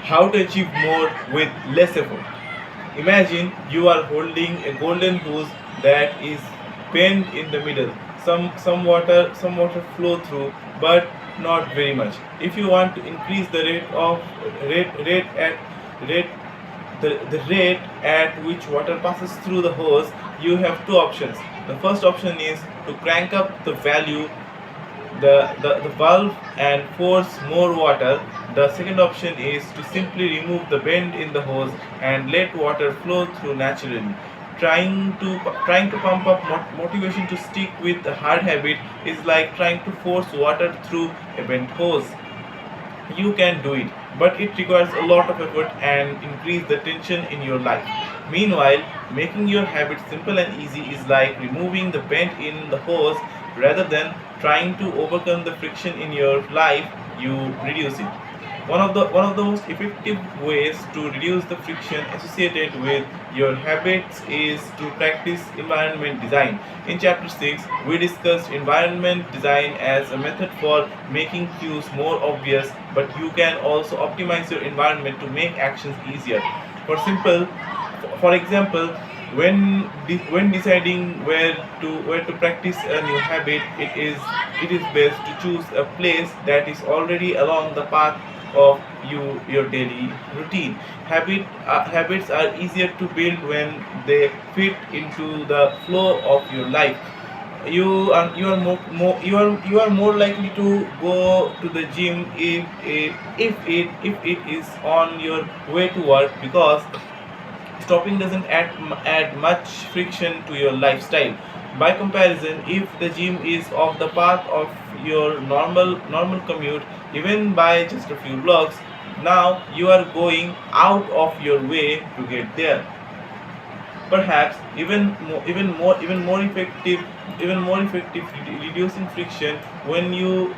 How to achieve more with less effort. Imagine you are holding a golden hose that is bent in the middle. Some water flow through, but not very much. If you want to increase the rate the rate at which water passes through the hose, you have two options. The first option is to crank up the value, the valve, and force more water. The second option is to simply remove the bend in the hose and let water flow through naturally. Trying to pump up motivation to stick with a hard habit is like trying to force water through a bent hose. You can do it, but it requires a lot of effort and increase the tension in your life. Meanwhile, making your habit simple and easy is like removing the bend in the hose. Rather than trying to overcome the friction in your life, you reduce it. One of the most effective ways to reduce the friction associated with your habits is to practice environment design. In chapter 6, we discussed environment design as a method for making cues more obvious, but you can also optimize your environment to make actions easier. For example, when deciding where to practice a new habit, it is best to choose a place that is already along the path of your daily routine. Habits are easier to build when they fit into the flow of your life. You are more likely to go to the gym if it is on your way to work, because stopping doesn't add much friction to your lifestyle. By comparison, if the gym is off the path of your normal commute, even by just a few blocks, now you are going out of your way to get there. Perhaps even more effective reducing friction when you're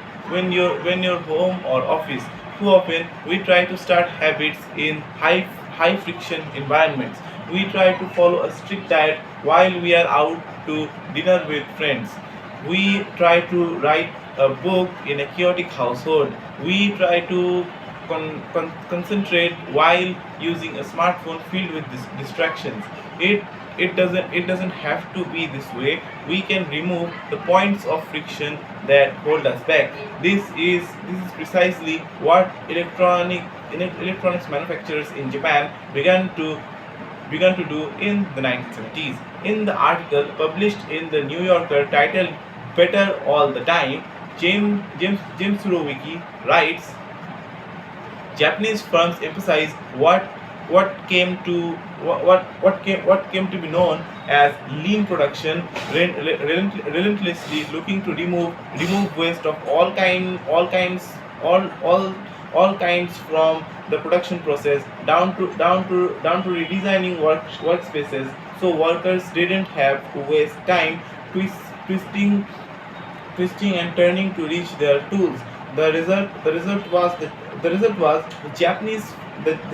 home or office. Too often we try to start habits in high friction environments. We try to follow a strict diet while we are out to dinner with friends. We try to write a book in a chaotic household. We try to concentrate while using a smartphone filled with distractions. It it doesn't have to be this way. We can remove the points of friction that hold us back. This is precisely what electronics manufacturers in Japan began to do in the 1970s. In the article published in the New Yorker titled "Better All the Time," James Surovicki writes, Japanese firms emphasize what came to be known as lean production, relentlessly looking to remove waste of all kinds from the production process, down to redesigning workspaces so workers didn't have to waste time twisting twisting and turning to reach their tools. The result was the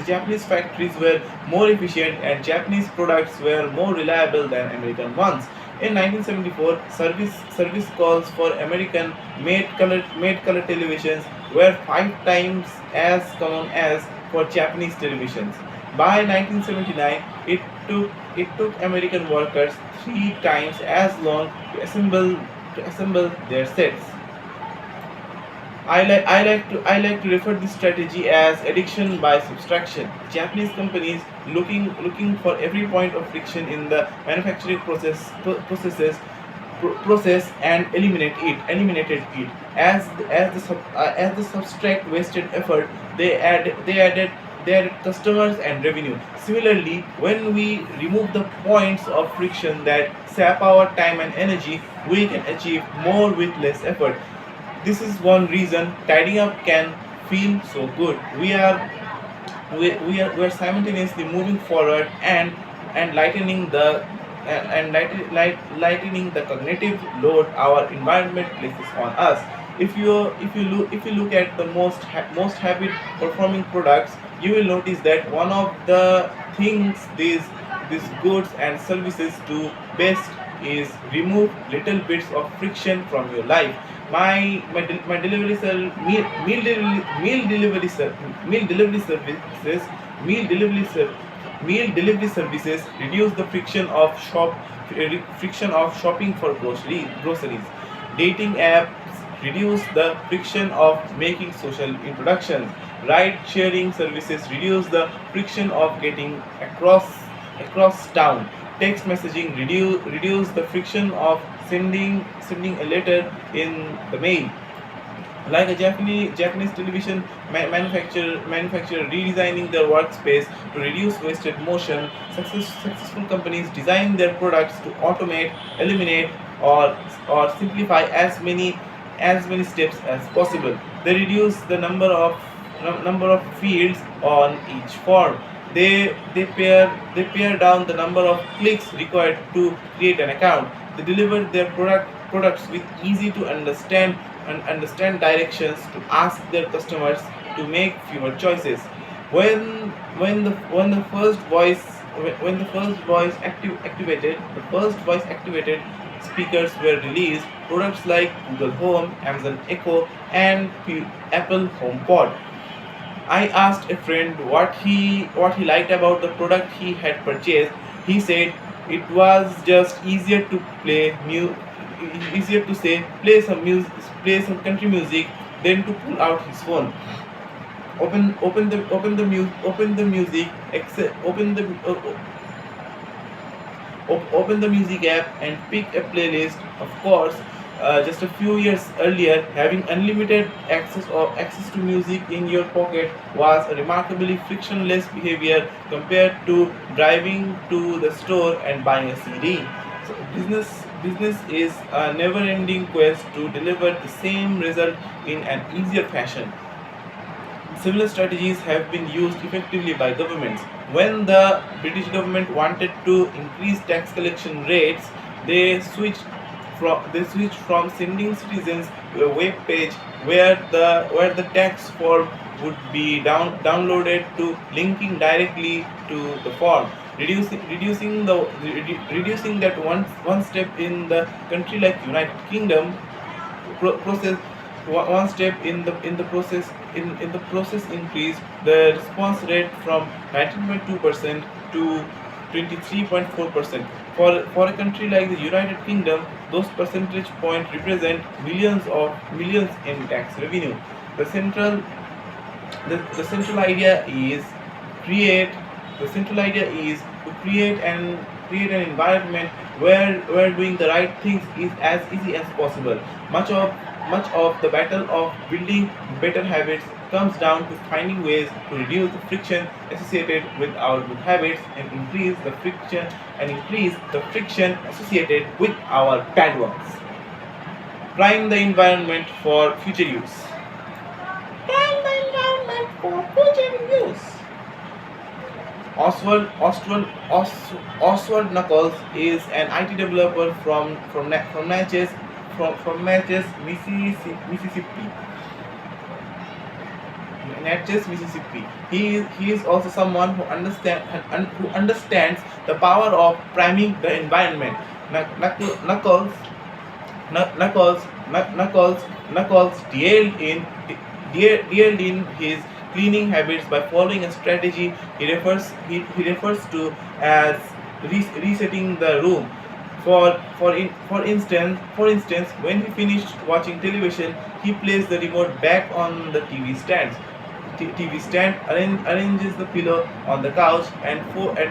Japanese factories were more efficient and Japanese products were more reliable than American ones. In 1974, service calls for American made color televisions were 5 times as common as for Japanese televisions. By 1979, it took American workers 3 times as long to assemble their sets. I like to refer this strategy as addiction by subtraction. Japanese companies looking for every point of friction in the manufacturing process and eliminated it. As the subtract wasted effort, they added customers and revenue. Similarly, when we remove the points of friction that sap our time and energy, we can achieve more with less effort. This is one reason tidying up can feel so good. We are simultaneously moving forward and lightening the cognitive load our environment places on us. If you look at the most habit performing products, you will notice that one of the things these goods and services do best is remove little bits of friction from your life. my delivery meal delivery meal delivery services meal delivery ser- meal delivery services reduce the friction of shopping for groceries. Dating apps reduce the friction of making social introductions. Ride sharing services reduce the friction of getting across town. Text messaging reduce the friction of sending a letter in the mail. Like a Japanese television manufacturer redesigning their workspace to reduce wasted motion. Successful companies design their products to automate, eliminate, or simplify as many steps as possible. They reduce the number of fields on each form. They pare down the number of clicks required to create an account. They deliver their products with easy to understand directions to ask their customers to make fewer choices. When the first voice when the first voice activated speakers were released, products like Google Home, Amazon Echo, and Apple HomePod. I asked a friend what he liked about the product he had purchased. He said it was just easier to say play some country music than to pull out his phone. Open the music accept, open the music app and pick a playlist. Of course, just a few years earlier, having unlimited access to music in your pocket was a remarkably frictionless behavior compared to driving to the store and buying a CD. So business is a never-ending quest to deliver the same result in an easier fashion. Similar strategies have been used effectively by governments. When the British government wanted to increase tax collection rates, they switched from sending citizens to a web page where the tax form would be downloaded to linking directly to the form, reducing that one step in the country like United Kingdom process one step in the process increased the response rate from 19.2% to 23.4%. For a country like the United Kingdom, those percentage points represent millions in tax revenue. The central idea is create the central idea is to create an environment where doing the right things is as easy as possible. Much of the battle of building better habits comes down to finding ways to reduce the friction associated with our good habits and increase the friction associated with our bad ones. Prime the environment for future use. Prime the environment for future use. Oswald Knuckles is an IT developer from Natchez, Mississippi. He is also someone who understands the power of priming the environment. Knuckles Knuckles Knuckles Knuckles dealt in his cleaning habits by following a strategy he refers to as resetting the room. For instance, when he finished watching television, he placed the remote back on the TV stand, arranges the pillow on the couch, and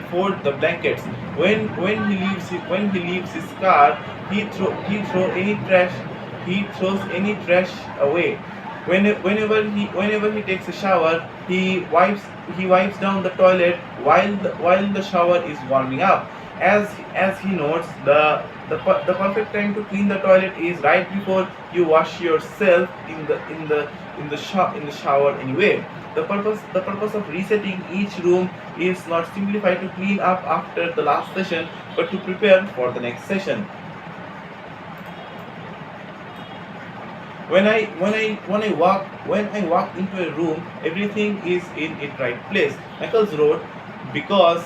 fold the blankets. When he leaves his car, he throws any trash away. Whenever he takes a shower, he wipes down the toilet while the shower is warming up. As he notes, the perfect time to clean the toilet is right before you wash yourself in the shower anyway. The purpose of resetting each room is not simply to clean up after the last session, but to prepare for the next session. When I walk into a room, everything is in its right place. Michaels wrote, because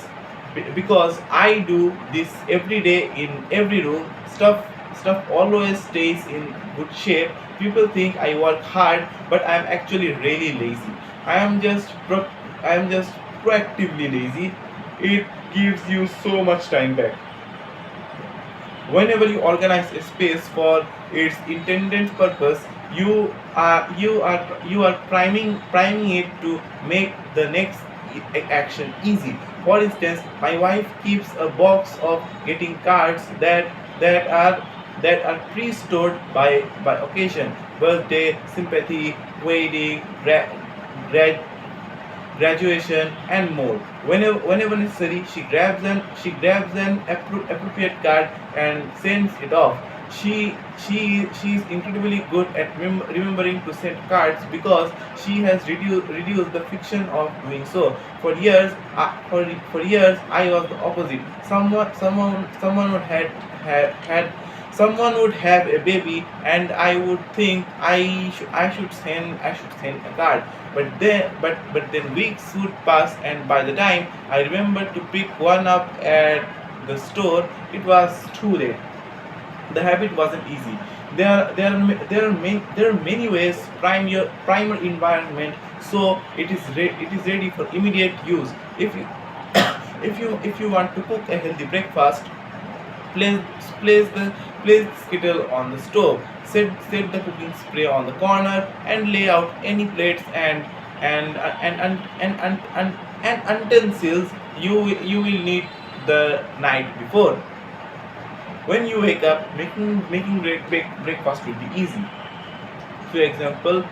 because I do this every day in every room. stuff always stays in good shape. People think I work hard, but I'm actually really lazy. I am just I am just proactively lazy. It gives you so much time back. Whenever you organize a space for its intended purpose, you are priming it to make the next action easy. For instance, my wife keeps a box of getting cards that are that are pre-stored by occasion: birthday, sympathy, wedding, graduation, and more. Whenever necessary, she grabs an appropriate card and sends it off. She is incredibly good at remembering to send cards because she has reduced the friction of doing so. For years, I was the opposite. Someone would had someone would have a baby, and I would think I should send a card. But then weeks would pass, and by the time I remembered to pick one up at the store, it was too late. The habit wasn't easy. There are many ways prime your primer environment so it is ready for immediate use. If you if you want to cook a healthy breakfast, place place the place the skittle on the stove. Set the cooking spray on the corner and lay out any plates and utensils you will need the night before. When you wake up, making breakfast will be easy. For example,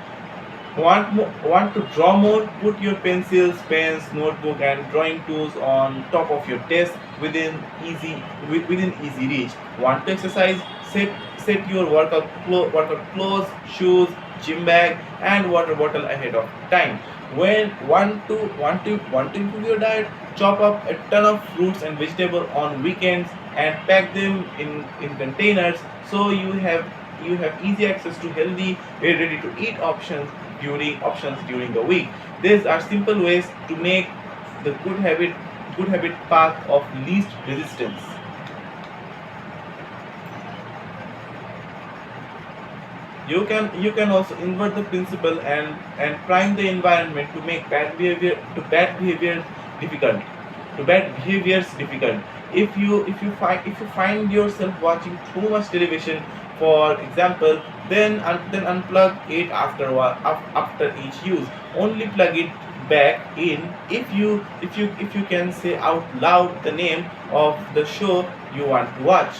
want to draw more? Put your pencils, pens, notebook, and drawing tools on top of your desk within easy reach. Want to exercise? Set your workout clothes, shoes, gym bag, and water bottle ahead of time. When want to improve your diet, chop up a ton of fruits and vegetables on weekends and pack them in containers so you have easy access to healthy, ready to eat options during the week. These are simple ways to make the good habit path of least resistance. You can also invert the principle and prime the environment to make difficult bad behaviors difficult. If you find yourself watching too much television, for example, then unplug it after each use. Only plug it back in if you can say out loud the name of the show you want to watch.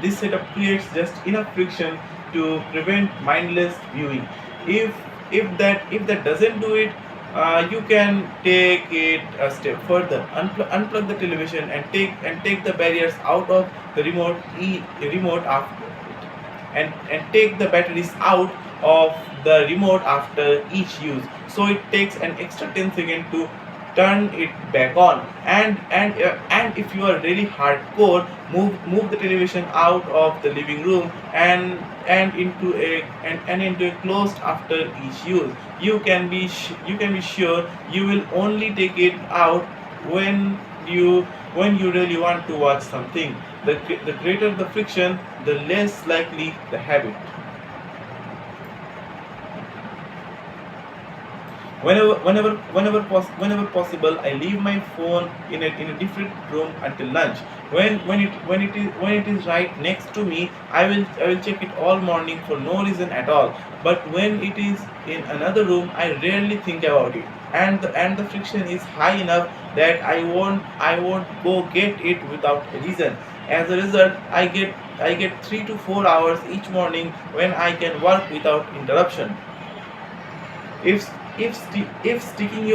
This setup creates just enough friction to prevent mindless viewing. If if that doesn't do it, you can take it a step further. Unplug the television and take the barriers out of the remote after and take the batteries out of the remote after each use. So it takes an extra 10 seconds to turn it back on. And if you are really hardcore, move the television out of the living room and into a closed after each use. You can be sure you will only take it out when you when you really want to watch something. The greater the friction, the less likely the habit. Whenever possible, I leave my phone in a different room until lunch. When it is right next to me, I will check it all morning for no reason at all. But when it is in another room, I rarely think about it, and the friction is high enough that I won't go get it without a reason. As a result, I get 3 to 4 hours each morning when I can work without interruption. If sticking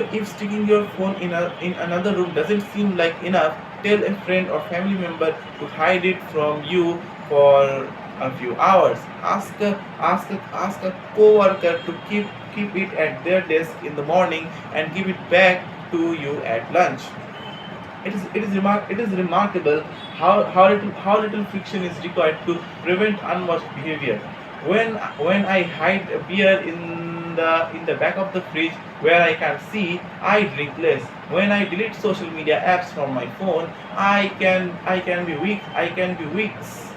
your phone in another room doesn't seem like enough, tell a friend or family member to hide it from you for a few hours. Ask a coworker to keep it at their desk in the morning and give it back to you at lunch. It is remarkable how little friction is required to prevent unwatched behavior. When I hide a beer in the back of the fridge where I can see, I drink less. When I delete social media apps from my phone, I can be weak. I can be weeks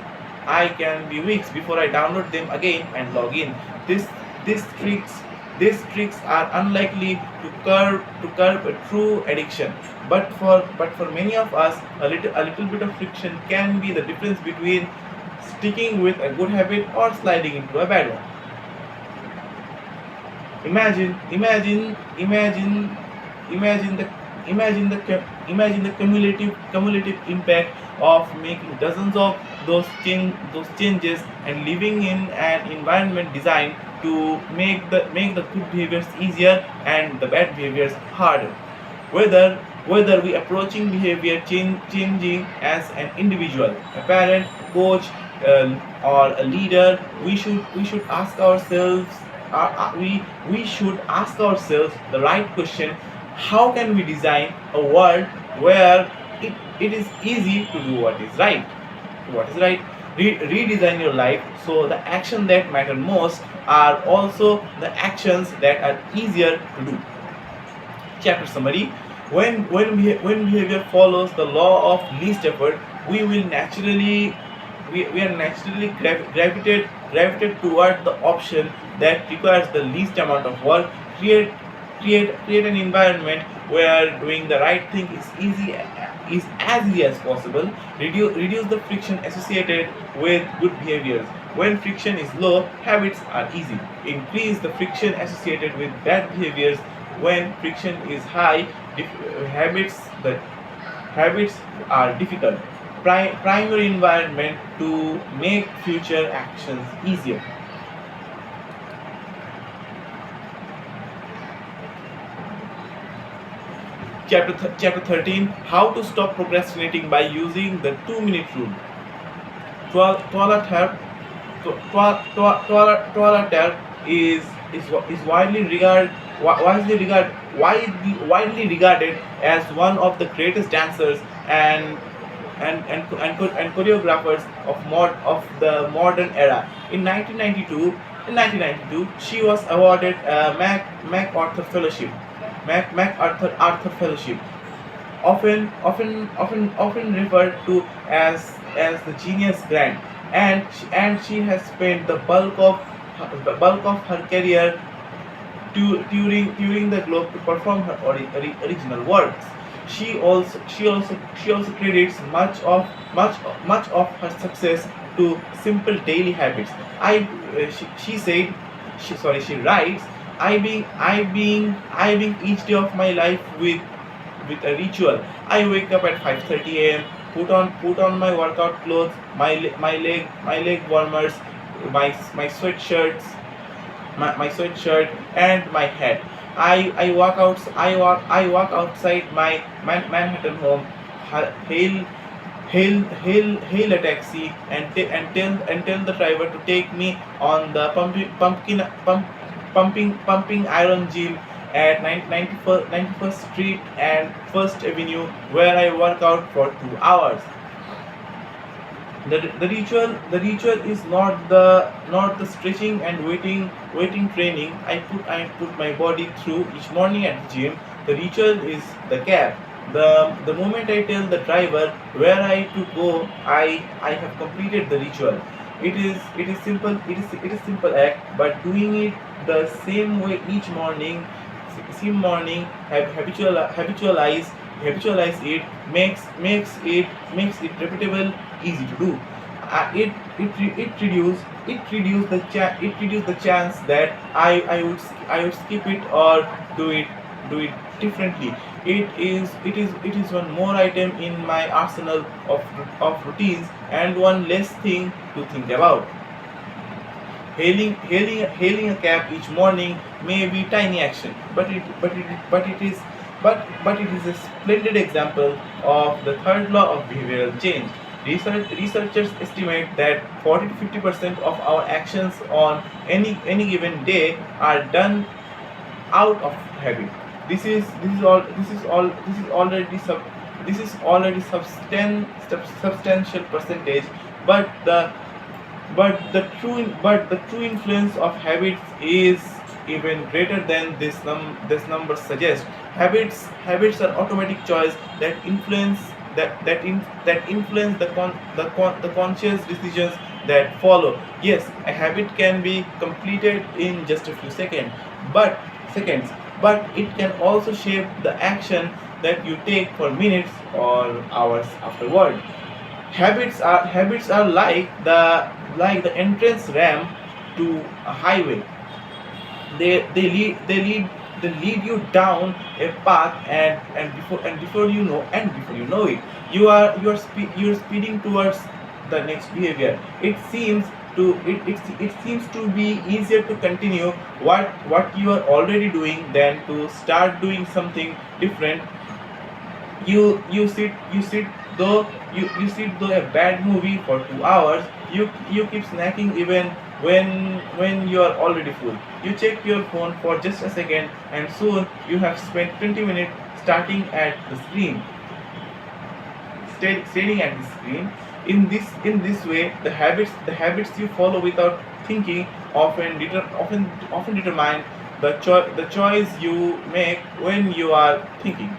I can be weeks before I download them again and log in. This these tricks these tricks are unlikely to curb a true addiction. But for many of us, a little bit of friction can be the difference between sticking with a good habit or sliding into a bad one. Imagine, imagine, imagine, imagine the imagine the cumulative impact of making dozens of those changes and living in an environment designed to make the good behaviors easier and the bad behaviors harder. Whether we approaching behavior changing as an individual, a parent, coach, or a leader, we should ask ourselves we should ask ourselves the right question: how can we design a world where it is easy to do what is right? Redesign your life so the actions that matter most are also the actions that are easier to do. Chapter summary: when behavior follows the law of least effort, we will naturally we are naturally gravitate toward the option that requires the least amount of work. Create an environment where doing the right thing is as easy as possible. Reduce the friction associated with good behaviors. When friction is low, habits are easy. Increase the friction associated with bad behaviors. When friction is high, habits the habits are difficult. Prime your environment to make future actions easier. Chapter 13: how to stop procrastinating by using the 2-minute rule. Toilet help Toilet is widely regarded as one of the greatest dancers and choreographers of the modern era. In 1992, she was awarded a MacArthur Fellowship. MacArthur Fellowship, often referred to as the Genius Grant, and she has spent the bulk of her career touring the globe to perform her original works. She also credits much of her success to simple daily habits. She said she writes, I being each day of my life with a ritual. I wake up at 5:30 a.m. Put on my workout clothes, my leg warmers, my sweatshirts, my sweatshirt and my hat. I walk outside my Manhattan home, hail hail a taxi and tell the driver to take me on the pumping iron gym at 91st Street and First Avenue, where I work out for 2 hours. The ritual is not the stretching and waiting training I put my body through each morning at the gym. The ritual is the cab. The moment I tell the driver where I to go, I have completed the ritual. It is simple act, but doing it the same way each morning, same morning, habitualize it, makes it repeatable, easy to do. It reduce the chance that I would skip it or do it differently. It is one more item in my arsenal of routines and one less thing to think about. Hailing a cab each morning may be tiny action, but it is a splendid example of the third law of behavioral change. Researchers estimate that 40 to 50% of our actions on any given day are done out of habit. This is already substantial percentage, but the true influence of habits is even greater than this number suggests. Habits are automatic choice that that influence the conscious decisions that follow. Yes, a habit can be completed in just a few seconds, but it can also shape the action that you take for minutes or hours afterward. Habits are like the entrance ramp to a highway. They lead you down a path, and before you know it, you're speeding towards the next behavior. It seems to be easier to continue what you are already doing than to start doing something different. You sit though a bad movie for 2 hours. You keep snacking even when you are already full. You check your phone for just a second, and soon you have spent 20 minutes starting at the screen staring at the screen. In this way, the habits you follow without thinking often determine the choice you make when you are thinking.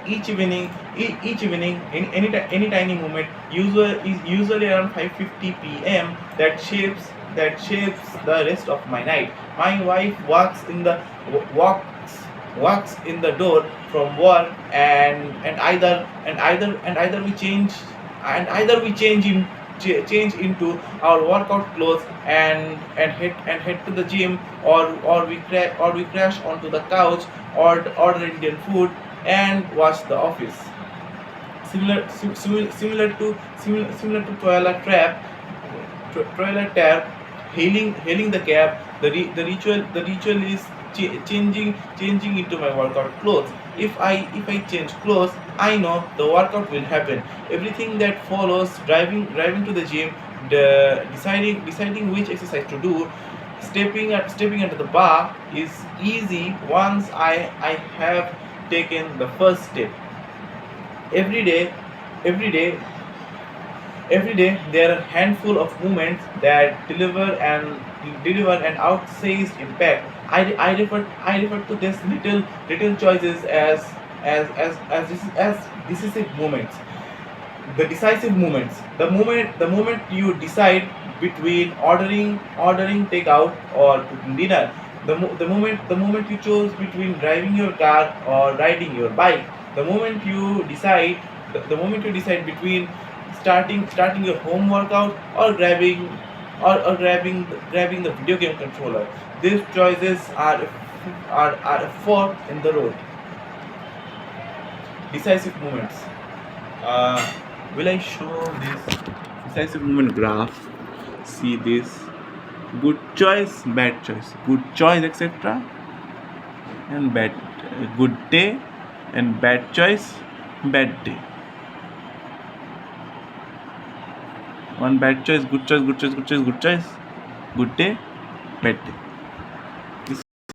Each evening, any tiny moment, usually around 5:50 p.m., that shapes the rest of my night. My wife walks in the door from work, and either we change into our workout clothes and head to the gym, or we crash onto the couch, or order Indian food and watch The Office. Similar to trailer tap, hailing the cab. The ritual is changing into my workout clothes. If I change clothes, I know the workout will happen. Everything that follows, driving to the gym, deciding which exercise to do, stepping into the bar, is easy once I have taken the first step. Every day every day every day there are a handful of movements that deliver an outsized impact. I refer to these little choices as decisive moments. The decisive moments, the moment you decide between ordering takeout or cooking dinner. The moment you choose between driving your car or riding your bike. The moment you decide between starting your home workout, or grabbing the video game controller. These choices are a fork in the road. Decisive moments. uh, will I show this decisive moment graph? See this: good choice, bad choice, good choice, etc., and good day, and bad choice, bad day. One bad choice, good choice, good choice, good choice, good choice, good day, bad day.